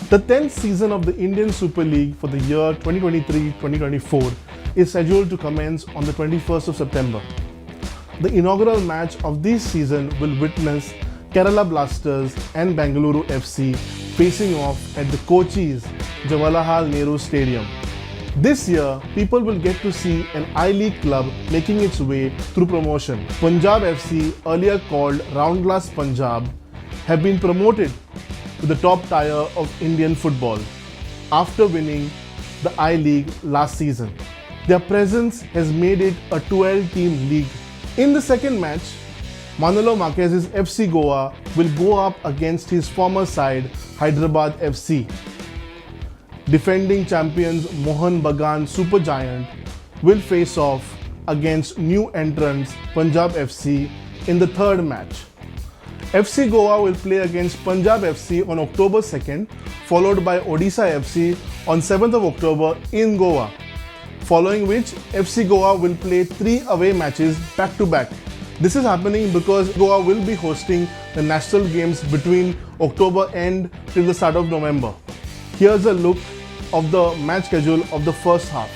The 10th season of the Indian Super League for the year 2023-2024 is scheduled to commence on the 21st of September. The inaugural match of this season will witness Kerala Blasters and Bengaluru FC facing off at the Kochi's Jawaharlal Nehru Stadium. This year, people will get to see an I-League club making its way through promotion. Punjab FC, earlier called Round Glass Punjab, have been promoted to the top tier of Indian football after winning the I-League last season. Their presence has made it a 12-team league. In the second match, Manolo Marquez's FC Goa will go up against his former side Hyderabad FC. Defending champions Mohan Bagan Supergiant will face off against new entrants Punjab FC in the third match. FC Goa will play against Punjab FC on October 2nd, followed by Odisha FC on 7th of October in Goa, following which FC Goa will play 3 away matches back to back. This is happening because Goa will be hosting the national games between October end till the start of November. Here's a look of the match schedule of the first half.